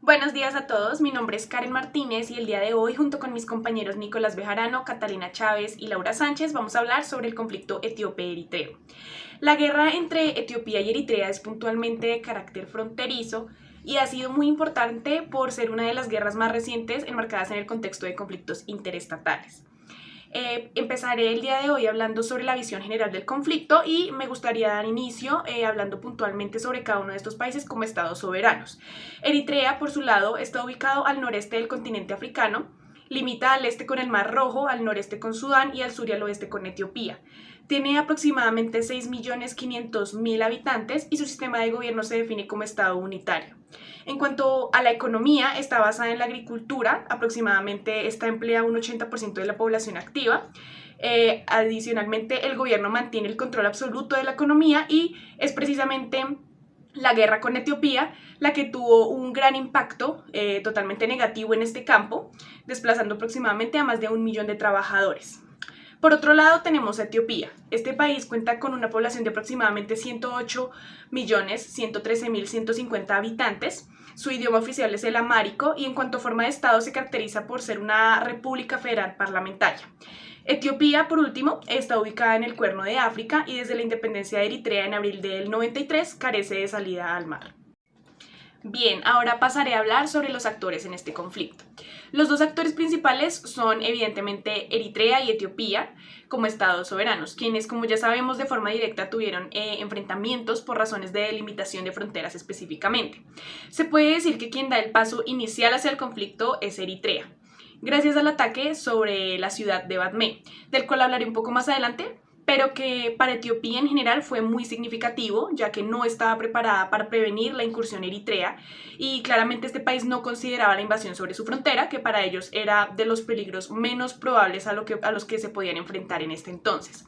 Buenos días a todos, mi nombre es Karen Martínez y el día de hoy, junto con mis compañeros Nicolás Bejarano, Catalina Chávez y Laura Sánchez, vamos a hablar sobre el conflicto etíope-eritreo. La guerra entre Etiopía y Eritrea es puntualmente de carácter fronterizo y ha sido muy importante por ser una de las guerras más recientes enmarcadas en el contexto de conflictos interestatales. Empezaré el día de hoy hablando sobre la visión general del conflicto y me gustaría dar inicio hablando puntualmente sobre cada uno de estos países como estados soberanos. Eritrea, por su lado, está ubicado al noreste del continente africano, limita al este con el Mar Rojo, al noreste con Sudán y al sur y al oeste con Etiopía. Tiene aproximadamente 6.500.000 habitantes y su sistema de gobierno se define como Estado unitario. En cuanto a la economía, está basada en la agricultura, aproximadamente esta emplea un 80% de la población activa. Adicionalmente, el gobierno mantiene el control absoluto de la economía y es precisamente la guerra con Etiopía la que tuvo un gran impacto totalmente negativo en este campo, desplazando aproximadamente a más de 1 millón de trabajadores. Por otro lado, tenemos a Etiopía. Este país cuenta con una población de aproximadamente 108.113.150 habitantes. Su idioma oficial es el amárico y en cuanto a forma de Estado se caracteriza por ser una república federal parlamentaria. Etiopía, por último, está ubicada en el Cuerno de África y desde la independencia de Eritrea en abril del 93 carece de salida al mar. Bien, ahora pasaré a hablar sobre los actores en este conflicto. Los dos actores principales son evidentemente Eritrea y Etiopía como estados soberanos, quienes como ya sabemos de forma directa tuvieron enfrentamientos por razones de delimitación de fronteras específicamente. Se puede decir que quien da el paso inicial hacia el conflicto es Eritrea, gracias al ataque sobre la ciudad de Batme, del cual hablaré un poco más adelante, pero que para Etiopía en general fue muy significativo, ya que no estaba preparada para prevenir la incursión eritrea y claramente este país no consideraba la invasión sobre su frontera, que para ellos era de los peligros menos probables a los que se podían enfrentar en este entonces.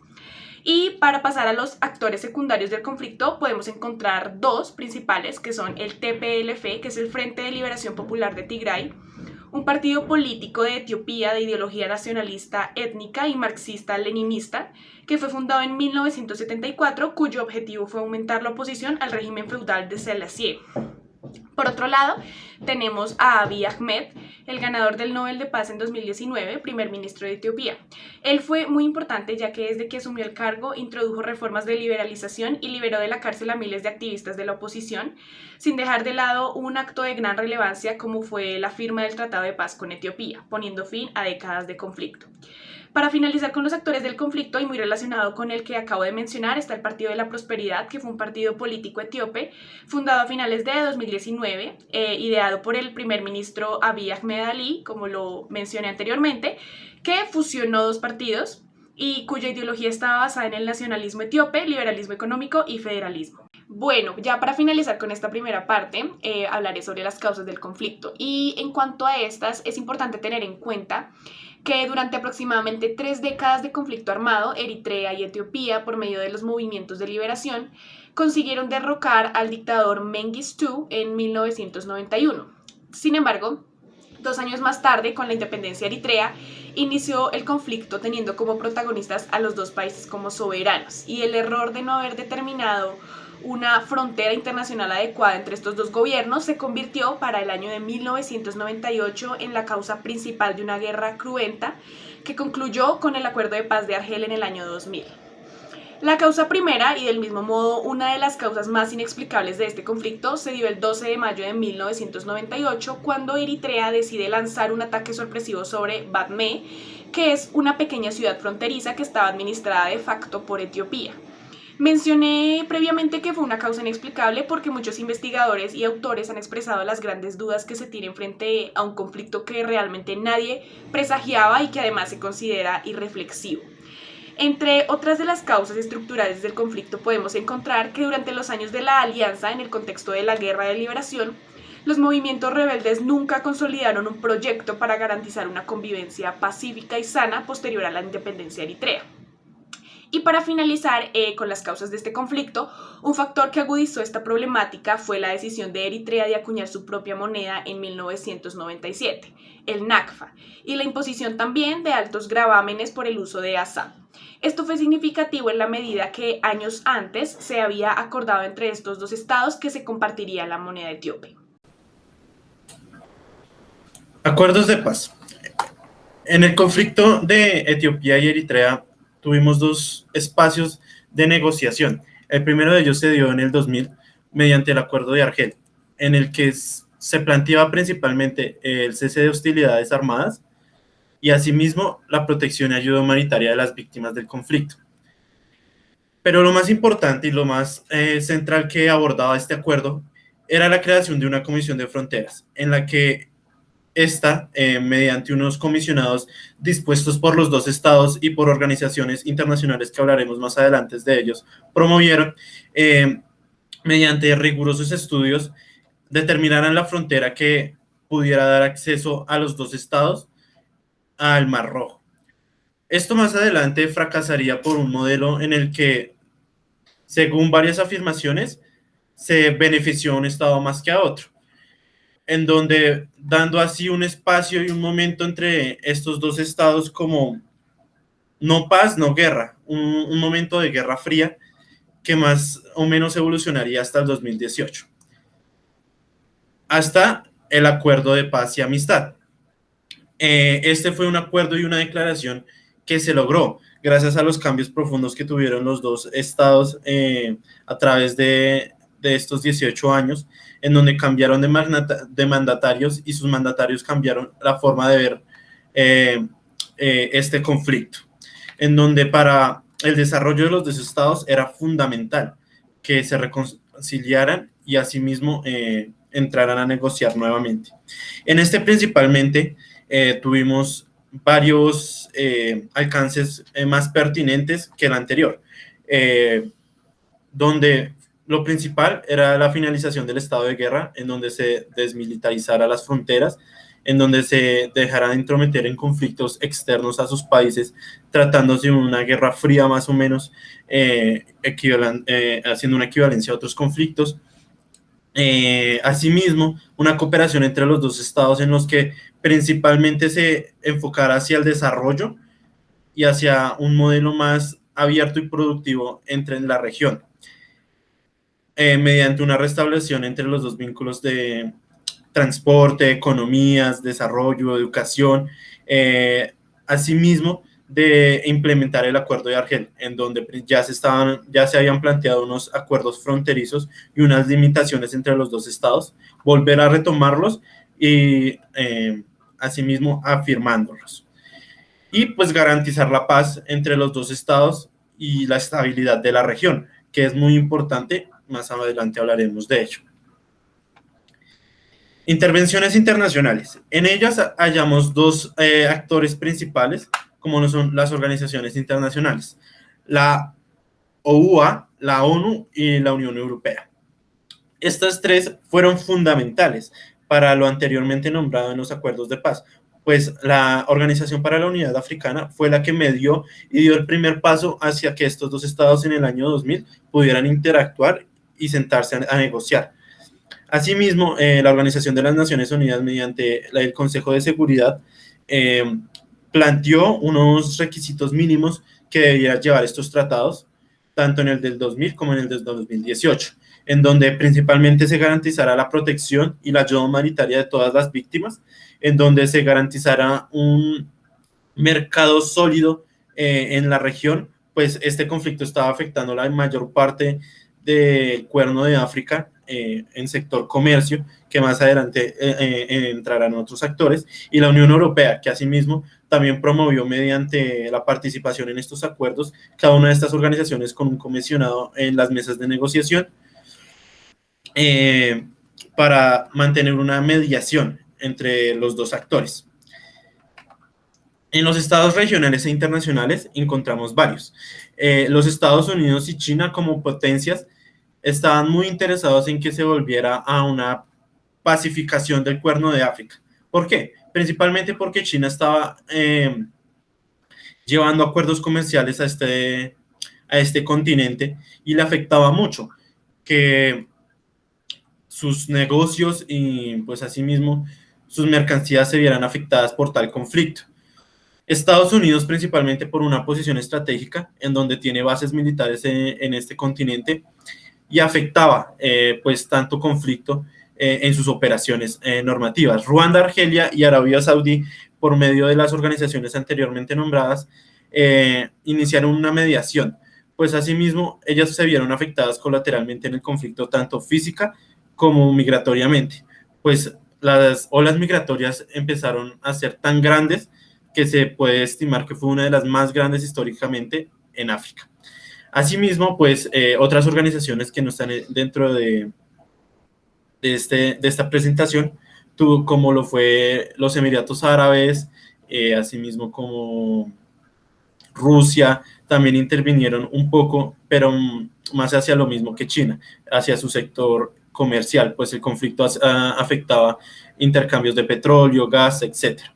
Y para pasar a los actores secundarios del conflicto, podemos encontrar dos principales, que son el TPLF, que es el Frente de Liberación Popular de Tigray, un partido político de Etiopía de ideología nacionalista étnica y marxista-leninista, que fue fundado en 1974, cuyo objetivo fue aumentar la oposición al régimen feudal de Selassie. Por otro lado, tenemos a Abiy Ahmed, el ganador del Nobel de Paz en 2019, primer ministro de Etiopía. Él fue muy importante ya que desde que asumió el cargo introdujo reformas de liberalización y liberó de la cárcel a miles de activistas de la oposición, sin dejar de lado un acto de gran relevancia como fue la firma del Tratado de Paz con Etiopía, poniendo fin a décadas de conflicto. Para finalizar con los actores del conflicto y muy relacionado con el que acabo de mencionar está el Partido de la Prosperidad, que fue un partido político etíope fundado a finales de 2019, ideado por el primer ministro Abiy Ahmed Ali, como lo mencioné anteriormente, que fusionó dos partidos y cuya ideología estaba basada en el nacionalismo etíope, liberalismo económico y federalismo. Bueno, ya para finalizar con esta primera parte, hablaré sobre las causas del conflicto y en cuanto a estas es importante tener en cuenta que durante aproximadamente 3 décadas de conflicto armado, Eritrea y Etiopía, por medio de los movimientos de liberación, consiguieron derrocar al dictador Mengistu en 1991. Sin embargo, 2 años más tarde, con la independencia eritrea, inició el conflicto teniendo como protagonistas a los dos países como soberanos y el error de no haber determinado una frontera internacional adecuada entre estos dos gobiernos se convirtió para el año de 1998 en la causa principal de una guerra cruenta que concluyó con el Acuerdo de Paz de Argel en el año 2000. La causa primera, y del mismo modo una de las causas más inexplicables de este conflicto, se dio el 12 de mayo de 1998, cuando Eritrea decide lanzar un ataque sorpresivo sobre Batme, que es una pequeña ciudad fronteriza que estaba administrada de facto por Etiopía. Mencioné previamente que fue una causa inexplicable porque muchos investigadores y autores han expresado las grandes dudas que se tienen frente a un conflicto que realmente nadie presagiaba y que además se considera irreflexivo. Entre otras de las causas estructurales del conflicto podemos encontrar que durante los años de la alianza, en el contexto de la Guerra de Liberación, los movimientos rebeldes nunca consolidaron un proyecto para garantizar una convivencia pacífica y sana posterior a la independencia eritrea. Y para finalizar con las causas de este conflicto, un factor que agudizó esta problemática fue la decisión de Eritrea de acuñar su propia moneda en 1997, el NACFA, y la imposición también de altos gravámenes por el uso de ASAP. Esto fue significativo en la medida que años antes se había acordado entre estos dos estados que se compartiría la moneda etíope. Acuerdos de paz. En el conflicto de Etiopía y Eritrea tuvimos dos espacios de negociación. El primero de ellos se dio en el 2000 mediante el Acuerdo de Argel, en el que se planteaba principalmente el cese de hostilidades armadas y asimismo la protección y ayuda humanitaria de las víctimas del conflicto. Pero lo más importante y lo más central que abordaba este acuerdo era la creación de una comisión de fronteras, en la que esta, mediante unos comisionados dispuestos por los dos estados y por organizaciones internacionales que hablaremos más adelante de ellos, promovieron, mediante rigurosos estudios, determinaran la frontera que pudiera dar acceso a los dos estados al Mar Rojo. Esto más adelante fracasaría por un modelo en el que, según varias afirmaciones, se benefició a un estado más que a otro, en donde dando así un espacio y un momento entre estos dos estados como no paz, no guerra, un momento de guerra fría que más o menos evolucionaría hasta el 2018, hasta el acuerdo de paz y amistad. Este fue un acuerdo y una declaración que se logró gracias a los cambios profundos que tuvieron los dos estados a través de estos 18 años, en donde cambiaron de mandatarios y sus mandatarios cambiaron la forma de ver este conflicto, en donde para el desarrollo de los dos estados era fundamental que se reconciliaran y asimismo entraran a negociar nuevamente. En este principalmente tuvimos varios alcances más pertinentes que el anterior, donde lo principal era la finalización del estado de guerra, en donde se desmilitarizara las fronteras, en donde se dejara de entrometer en conflictos externos a sus países, tratándose de una guerra fría más o menos, haciendo una equivalencia a otros conflictos. Asimismo, una cooperación entre los dos estados en los que principalmente se enfocara hacia el desarrollo y hacia un modelo más abierto y productivo entre la región, mediante una restablección entre los dos vínculos de transporte, economías, desarrollo, educación, asimismo de implementar el acuerdo de Argel, en donde ya se habían planteado unos acuerdos fronterizos y unas limitaciones entre los dos estados, volver a retomarlos y asimismo afirmándolos. Y pues garantizar la paz entre los dos estados y la estabilidad de la región, que es muy importante, más adelante hablaremos de ello. Intervenciones internacionales. En ellas hallamos dos actores principales, como no son las organizaciones internacionales, la OUA, la ONU y la Unión Europea. Estas tres fueron fundamentales para lo anteriormente nombrado en los acuerdos de paz, pues la Organización para la Unidad Africana fue la que medió y dio el primer paso hacia que estos dos estados en el año 2000 pudieran interactuar y sentarse a negociar. Asimismo, la Organización de las Naciones Unidas, mediante el Consejo de Seguridad, planteó unos requisitos mínimos que debían llevar estos tratados, tanto en el del 2000 como en el del 2018, en donde principalmente se garantizará la protección y la ayuda humanitaria de todas las víctimas, en donde se garantizará un mercado sólido en la región, pues este conflicto estaba afectando la mayor parte del Cuerno de África en sector comercio, que más adelante entrarán otros actores, y la Unión Europea, que asimismo también promovió mediante la participación en estos acuerdos cada una de estas organizaciones con un comisionado en las mesas de negociación para mantener una mediación entre los dos actores. En los estados regionales e internacionales encontramos varios. Los Estados Unidos y China como potencias estaban muy interesados en que se volviera a una pacificación del Cuerno de África. ¿Por qué? Principalmente porque China estaba llevando acuerdos comerciales a este continente y le afectaba mucho que sus negocios y pues asimismo sus mercancías se vieran afectadas por tal conflicto. Estados Unidos principalmente por una posición estratégica en donde tiene bases militares en este continente y afectaba pues tanto conflicto en sus operaciones normativas. Ruanda, Argelia y Arabia Saudí, por medio de las organizaciones anteriormente nombradas, iniciaron una mediación, pues asimismo ellas se vieron afectadas colateralmente en el conflicto tanto física como migratoriamente, pues las olas migratorias empezaron a ser tan grandes que se puede estimar que fue una de las más grandes históricamente en África. Asimismo, pues otras organizaciones que no están dentro de esta presentación, como lo fue los Emiratos Árabes, asimismo como Rusia, también intervinieron un poco, pero más hacia lo mismo que China, hacia su sector comercial, pues el conflicto afectaba intercambios de petróleo, gas, etcétera.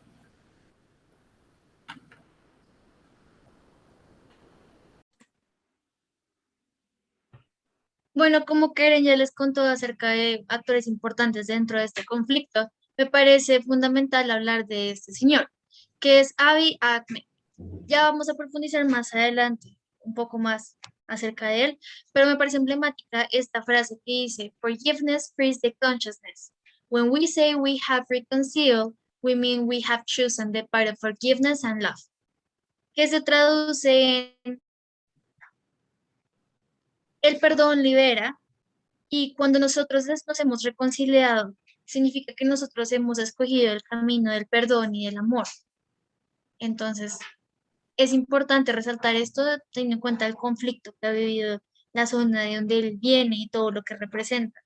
Bueno, como Keren ya les contó acerca de actores importantes dentro de este conflicto, me parece fundamental hablar de este señor, que es Abiy Ahmed. Ya vamos a profundizar más adelante un poco más acerca de él, pero me parece emblemática esta frase que dice, Forgiveness frees the consciousness. When we say we have reconciled, we mean we have chosen the path of forgiveness and love, que se traduce en el perdón libera. Y cuando nosotros nos hemos reconciliado, significa que nosotros hemos escogido el camino del perdón y del amor. Entonces, es importante resaltar esto teniendo en cuenta el conflicto que ha vivido la zona de donde él viene y todo lo que representa.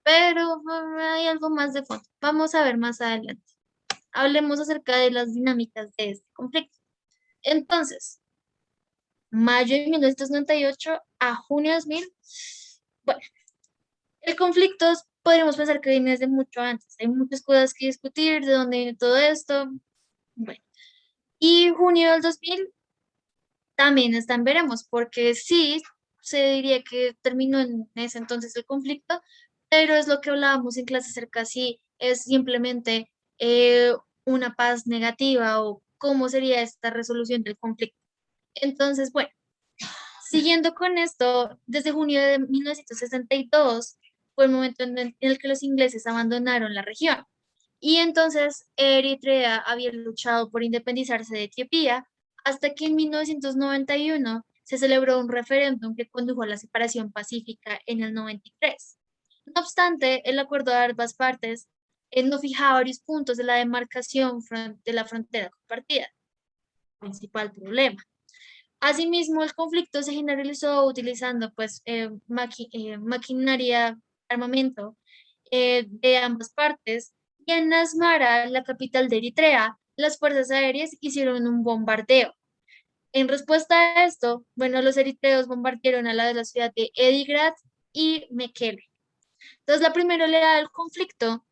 Pero hay algo más de fondo. Vamos a ver más adelante. Hablemos acerca de las dinámicas de este conflicto. Entonces, mayo de 1998 a junio de 2000. Bueno, el conflicto podríamos pensar que viene desde mucho antes. Hay muchas cosas que discutir, de dónde viene todo esto. Bueno, y junio del 2000 también están veremos, porque sí, se diría que terminó en ese entonces el conflicto, pero es lo que hablábamos en clase acerca si es simplemente una paz negativa o cómo sería esta resolución del conflicto. Entonces, bueno, siguiendo con esto, desde junio de 1962 fue el momento en el que los ingleses abandonaron la región. Y entonces Eritrea había luchado por independizarse de Etiopía hasta que en 1991 se celebró un referéndum que condujo a la separación pacífica en el 93. No obstante, el acuerdo de ambas partes no fijaba varios puntos de la demarcación de la frontera compartida. Principal problema. Asimismo, el conflicto se generalizó utilizando pues maquinaria, armamento de ambas partes, y en Asmara, la capital de Eritrea, las fuerzas aéreas hicieron un bombardeo. En respuesta a esto, bueno, los eritreos bombardearon a la de la ciudad de Edigrad y Mekele. Entonces, la primera oleada del conflicto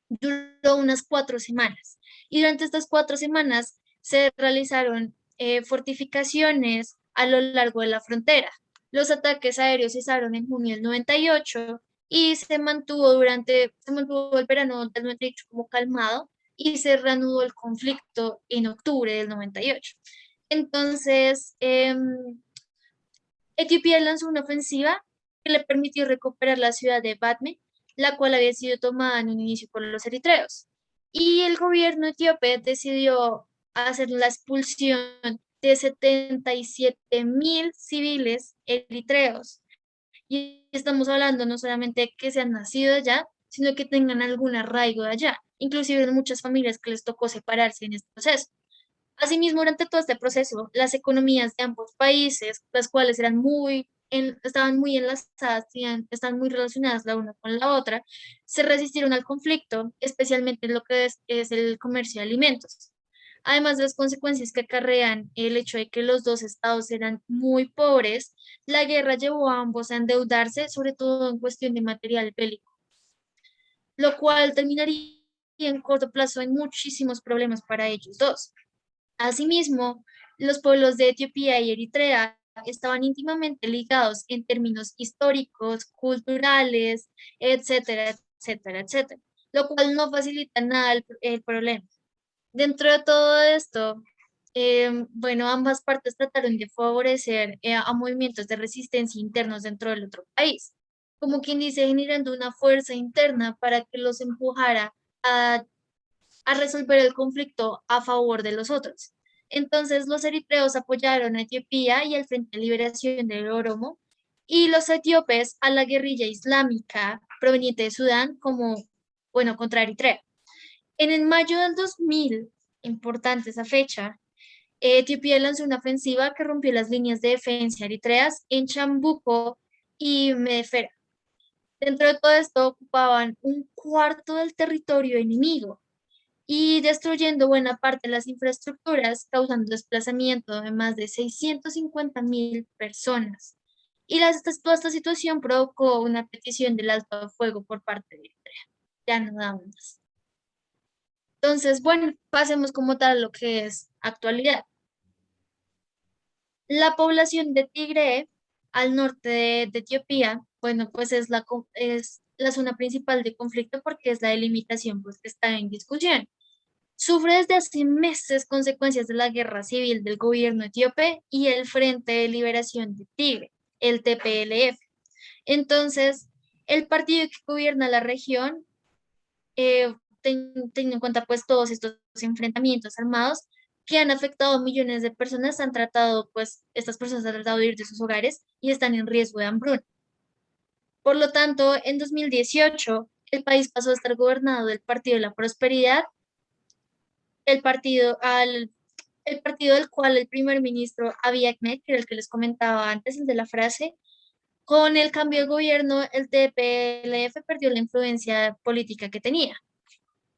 duró unas 4 semanas, y durante estas 4 semanas se realizaron fortificaciones a lo largo de la frontera. Los ataques aéreos cesaron en junio del 98 y se mantuvo el verano del 98 como calmado, y se reanudó el conflicto en octubre del 98. Entonces, Etiopía lanzó una ofensiva que le permitió recuperar la ciudad de Batme, la cual había sido tomada en un inicio por los eritreos. Y el gobierno etíope decidió hacer la expulsión de 77.000 civiles eritreos. Y estamos hablando no solamente de que sean nacido allá, sino que tengan algún arraigo de allá. Inclusive en muchas familias que les tocó separarse en este proceso. Asimismo, durante todo este proceso, las economías de ambos países, las cuales estaban muy enlazadas, están muy relacionadas la una con la otra, se resistieron al conflicto, especialmente en lo que es el comercio de alimentos. Además de las consecuencias que acarrean el hecho de que los dos estados eran muy pobres, la guerra llevó a ambos a endeudarse, sobre todo en cuestión de material bélico, lo cual terminaría en corto plazo en muchísimos problemas para ellos dos. Asimismo, los pueblos de Etiopía y Eritrea estaban íntimamente ligados en términos históricos, culturales, etcétera, etcétera, etcétera, lo cual no facilita nada el problema. Dentro de todo esto, bueno, ambas partes trataron de favorecer a movimientos de resistencia internos dentro del otro país. como quien dice, generando una fuerza interna para que los empujara a resolver el conflicto a favor de los otros. Entonces los eritreos apoyaron a Etiopía y al Frente de Liberación del Oromo, y los etíopes a la guerrilla islámica proveniente de Sudán como, bueno, contra Eritrea. En el mayo del 2000, importante esa fecha, Etiopía lanzó una ofensiva que rompió las líneas de defensa eritreas en Chambuco y Medefera. Dentro de todo esto ocupaban un cuarto del territorio enemigo y destruyendo buena parte de las infraestructuras, causando desplazamiento de más de 650.000 personas. Y toda esta situación provocó una petición del alto al fuego por parte de Eritrea. Ya no daba más. Entonces, bueno, pasemos como tal a lo que es actualidad. La población de Tigre, al norte de Etiopía, bueno, pues es la zona principal de conflicto porque es la delimitación pues, que está en discusión. Sufre desde hace meses consecuencias de la guerra civil del gobierno etíope y el Frente de Liberación de Tigre, el TPLF. Entonces, el partido que gobierna la región, teniendo en cuenta pues todos estos enfrentamientos armados que han afectado a millones de personas, estas personas han tratado de ir de sus hogares y están en riesgo de hambruna. Por lo tanto, en 2018, el país pasó a estar gobernado del Partido de la Prosperidad, el partido, el partido del cual el primer ministro Abiy Ahmed, que era el que les comentaba antes, el de la frase, con el cambio de gobierno, el TPLF perdió la influencia política que tenía.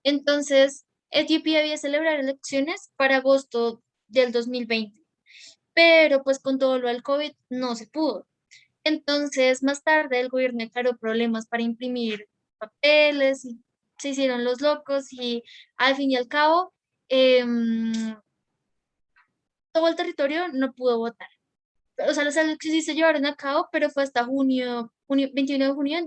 Entonces, Etiopía había celebrar elecciones para agosto del 2020, pero pues con todo lo del COVID no se pudo. Entonces, más tarde el gobierno declaró problemas para imprimir papeles y se hicieron los locos y al fin y al cabo em, todo el territorio no pudo votar. O sea, las elecciones sí se llevaron a cabo, pero fue hasta junio 21 de junio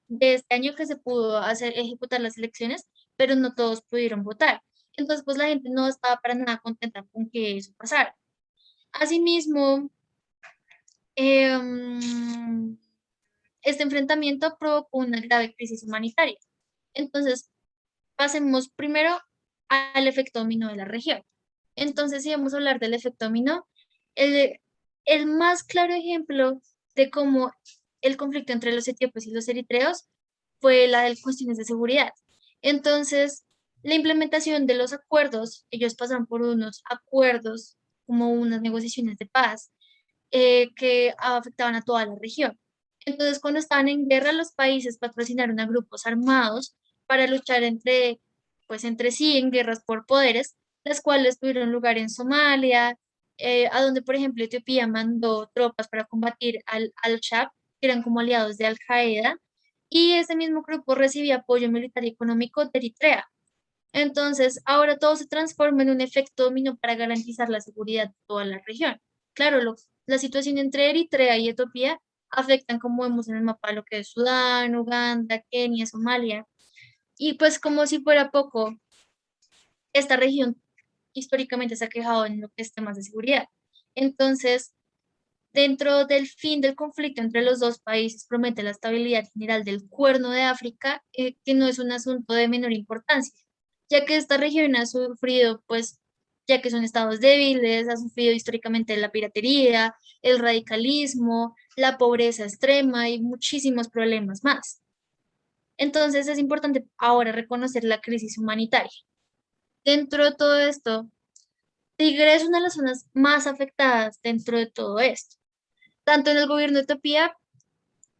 de este año que se pudo ejecutar las elecciones, pero no todos pudieron votar. Entonces, pues la gente no estaba para nada contenta con que eso pasara. Asimismo, em, este enfrentamiento provocó una grave crisis humanitaria. Entonces, pasemos primero al efecto dominó de la región. Entonces, si vamos a hablar del efecto dominó, el, el más claro ejemplo de cómo el conflicto entre los etíopes y los eritreos fue la de cuestiones de seguridad. Entonces, la implementación de los acuerdos, ellos pasan por unos acuerdos como unas negociaciones de paz que afectaban a toda la región. Entonces, cuando estaban en guerra, los países patrocinaron a grupos armados para luchar entre sí en guerras por poderes, las cuales tuvieron lugar en Somalia, a donde, por ejemplo, Etiopía mandó tropas para combatir al-Shabaab, que eran como aliados de Al-Qaeda, y ese mismo grupo recibía apoyo militar y económico de Eritrea. Entonces, ahora todo se transforma en un efecto dominó para garantizar la seguridad de toda la región. Claro, la situación entre Eritrea y Etiopía afectan, como vemos en el mapa, lo que es Sudán, Uganda, Kenia, Somalia. Y pues como si fuera poco, esta región históricamente se ha quejado en lo que es temas de seguridad. Entonces, dentro del fin del conflicto entre los dos países promete la estabilidad general del Cuerno de África, que no es un asunto de menor importancia, ya que esta región ha sufrido, pues, ya que son estados débiles, ha sufrido históricamente la piratería, el radicalismo, la pobreza extrema y muchísimos problemas más. Entonces es importante ahora reconocer la crisis humanitaria. Dentro de todo esto, Tigre es una de las zonas más afectadas dentro de todo esto tanto en el gobierno de Etiopía.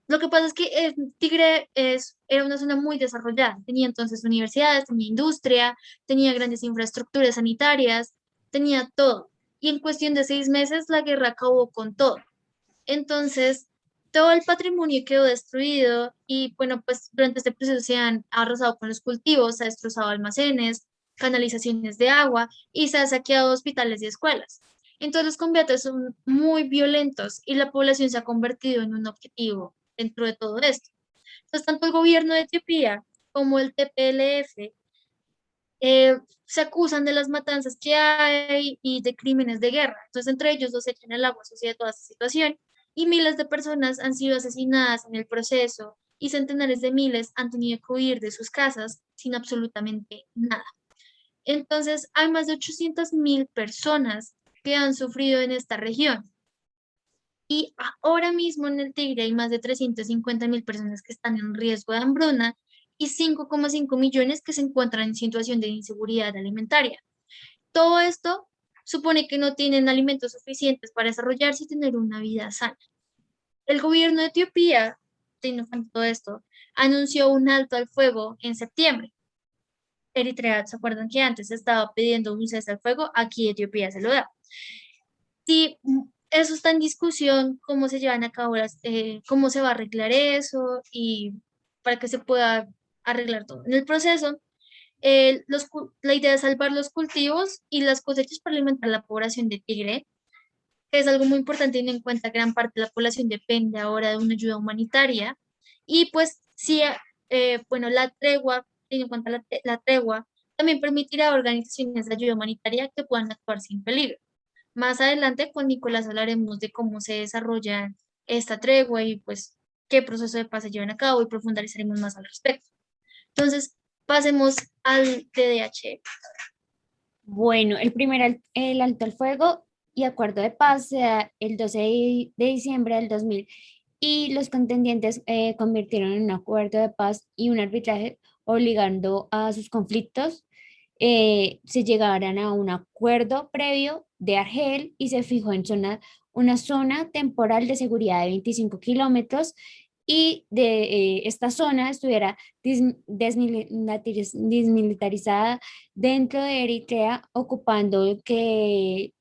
Lo que pasa es que Tigre era una zona muy desarrollada, tenía entonces universidades, tenía industria, tenía grandes infraestructuras sanitarias, tenía todo. Y en cuestión de 6 meses la guerra acabó con todo. Entonces, todo el patrimonio quedó destruido y bueno, pues durante este proceso se han arrasado con los cultivos, se ha destrozado almacenes, canalizaciones de agua y se ha saqueado hospitales y escuelas. Entonces los combates son muy violentos y la población se ha convertido en un objetivo dentro de todo esto. Entonces, tanto el gobierno de Etiopía como el TPLF se acusan de las matanzas que hay y de crímenes de guerra. Entonces, entre ellos dos echan el agua sucia de toda esta situación y miles de personas han sido asesinadas en el proceso y centenares de miles han tenido que huir de sus casas sin absolutamente nada. Entonces, hay más de 800.000 personas que han sufrido en esta región. Y ahora mismo en el Tigre hay más de 350.000 personas que están en riesgo de hambruna y 5,5 millones que se encuentran en situación de inseguridad alimentaria. Todo esto supone que no tienen alimentos suficientes para desarrollarse y tener una vida sana. El gobierno de Etiopía, teniendo en cuenta todo esto, anunció un alto al fuego en septiembre. Eritrea, ¿se acuerdan que antes estaba pidiendo un cese al fuego? Aquí Etiopía se lo da. Sí, eso está en discusión, cómo se llevan a cabo cómo se va a arreglar eso y para que se pueda arreglar todo. En el proceso, la idea es salvar los cultivos y las cosechas para alimentar a la población de Tigre, que es algo muy importante teniendo en cuenta que gran parte de la población depende ahora de una ayuda humanitaria. Y pues sí, bueno, la tregua, teniendo en cuenta la tregua, también permitirá a organizaciones de ayuda humanitaria que puedan actuar sin peligro. Más adelante con Nicolás hablaremos de cómo se desarrolla esta tregua y pues qué proceso de paz se llevan a cabo y profundizaremos más al respecto. Entonces, pasemos al TDH. Bueno, el alto al fuego y acuerdo de paz se da el 12 de diciembre del 2000 y los contendientes convirtieron en un acuerdo de paz y un arbitraje obligando a sus conflictos. Se llegaran a un acuerdo previo de Argel y se fijó en una zona temporal de seguridad de 25 kilómetros y de esta zona estuviera desmilitarizada dentro de Eritrea, ocupando que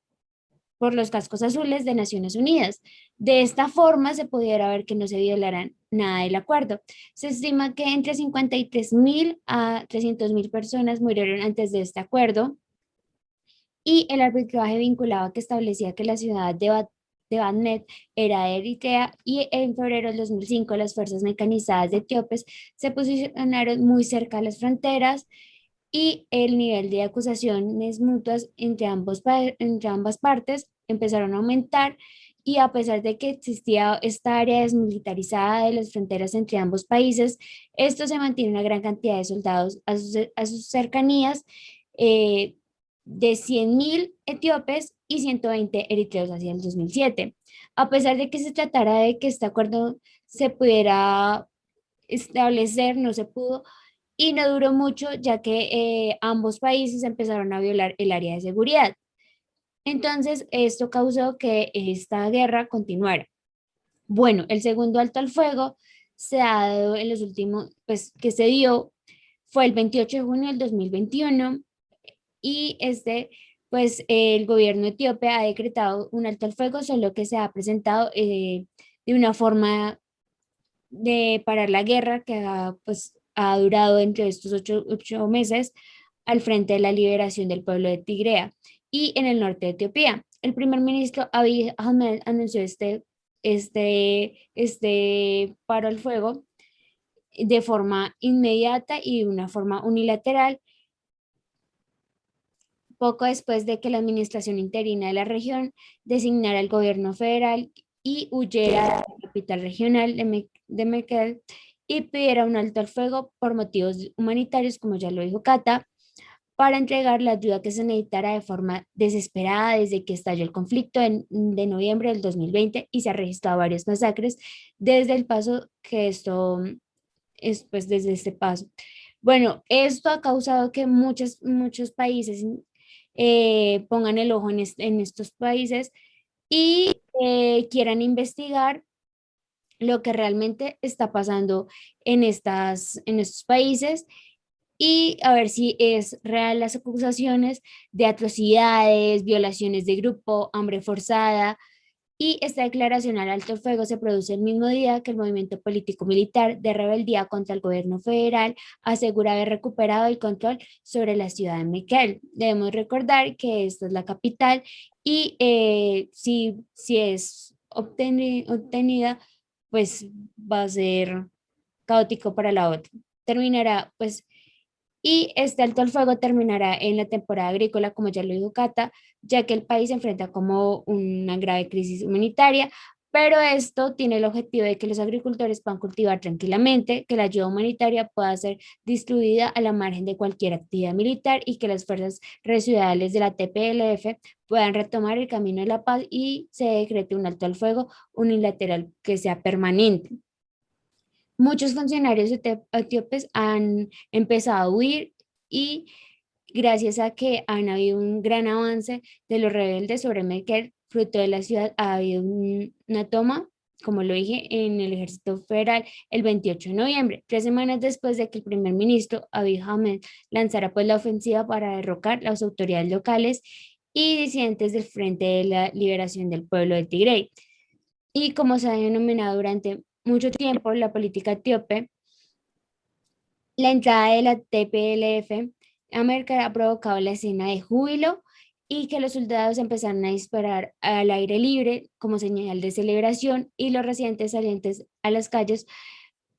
por los cascos azules de Naciones Unidas. De esta forma se pudiera ver que no se violarán nada del acuerdo. Se estima que entre 53.000 a 300.000 personas murieron antes de este acuerdo y el arbitraje vinculaba que establecía que la ciudad de Badmet era de Eritrea y en febrero del 2005 las fuerzas mecanizadas de etíopes se posicionaron muy cerca de las fronteras y el nivel de acusaciones mutuas entre ambas partes empezaron a aumentar y a pesar de que existía esta área desmilitarizada de las fronteras entre ambos países, esto se mantiene una gran cantidad de soldados a sus cercanías, eh, de 100.000 etíopes y 120 eritreos hacia el 2007. A pesar de que se tratara de que este acuerdo se pudiera establecer, no se pudo y no duró mucho ya que ambos países empezaron a violar el área de seguridad. Entonces, esto causó que esta guerra continuara. Bueno, el segundo alto al fuego se ha dado en los últimos, pues que se dio, fue el 28 de junio del 2021 y pues el gobierno etíope ha decretado un alto al fuego, solo que se ha presentado de una forma de parar la guerra que pues, ha durado entre estos 8 meses al frente de la liberación del pueblo de Tigrea y en el norte de Etiopía. El primer ministro Abiy Ahmed anunció este paro al fuego de forma inmediata y de una forma unilateral, poco después de que la administración interina de la región designara al gobierno federal y huyera a la capital regional de Mekelle y pidiera un alto al fuego por motivos humanitarios, como ya lo dijo Cata, para entregar la ayuda que se necesitara de forma desesperada desde que estalló el conflicto de noviembre del 2020 y se han registrado varias masacres desde el paso que esto es, pues desde este paso. Bueno, esto ha causado que muchos países pongan el ojo en estos países y quieran investigar lo que realmente está pasando en estos países y a ver si es real las acusaciones de atrocidades, violaciones de grupo, hambre forzada. Y esta declaración al alto el fuego se produce el mismo día que el movimiento político-militar de rebeldía contra el gobierno federal asegura haber recuperado el control sobre la ciudad de Mekelle. Debemos recordar que esta es la capital y si es obtenida, pues va a ser caótico para la otra. Terminará, pues, y este alto el fuego terminará en la temporada agrícola, como ya lo dijo Cata, ya que el país se enfrenta como una grave crisis humanitaria, pero esto tiene el objetivo de que los agricultores puedan cultivar tranquilamente, que la ayuda humanitaria pueda ser distribuida a la margen de cualquier actividad militar y que las fuerzas residuales de la TPLF puedan retomar el camino de la paz y se decrete un alto al fuego unilateral que sea permanente. Muchos funcionarios etíopes han empezado a huir y gracias a que han habido un gran avance de los rebeldes sobre Mekelle, fruto de la ciudad, ha habido una toma, como lo dije, en el ejército federal el 28 de noviembre, 3 semanas después de que el primer ministro Abiy Ahmed lanzara pues la ofensiva para derrocar las autoridades locales y disidentes del Frente de la Liberación del Pueblo de Tigray. Y como se ha denominado durante mucho tiempo la política etíope, la entrada de la TPLF a Mekelle ha provocado la escena de júbilo y que los soldados empezaron a disparar al aire libre como señal de celebración y los residentes salientes a las calles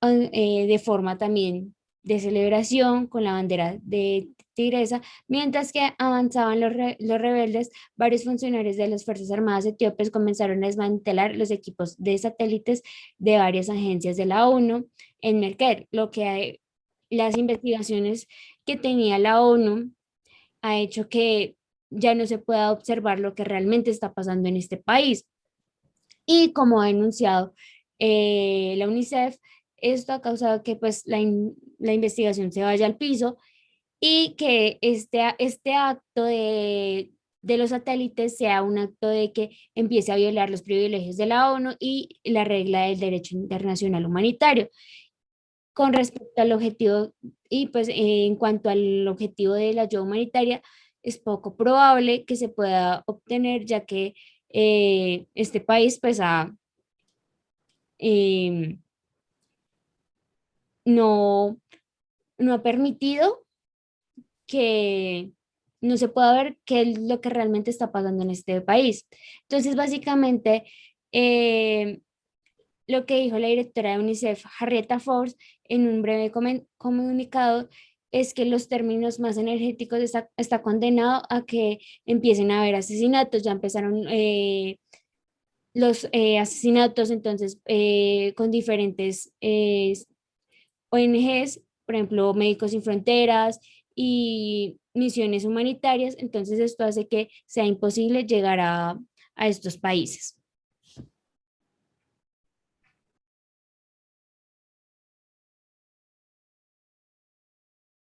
de forma también de celebración con la bandera de tigresa, mientras que avanzaban los rebeldes, varios funcionarios de las Fuerzas Armadas etíopes comenzaron a desmantelar los equipos de satélites de varias agencias de la ONU en Mekelle, lo que las investigaciones que tenía la ONU ha hecho que ya no se pueda observar lo que realmente está pasando en este país. Y como ha denunciado la UNICEF, esto ha causado que pues la investigación se vaya al piso y que este acto de los satélites sea un acto de que empiece a violar los privilegios de la ONU y la regla del derecho internacional humanitario. Con respecto al objetivo, y pues en cuanto al objetivo de la ayuda humanitaria, es poco probable que se pueda obtener, ya que este país pues em, no, no ha permitido que no se pueda ver qué es lo que realmente está pasando en este país. Entonces, básicamente, em, lo que dijo la directora de UNICEF, Henrietta Fore, en un breve comunicado, es que los términos más energéticos está condenado a que empiecen a haber asesinatos. Ya empezaron los asesinatos, entonces, con diferentes ONGs, por ejemplo, Médicos Sin Fronteras y misiones humanitarias. Entonces, esto hace que sea imposible llegar a estos países.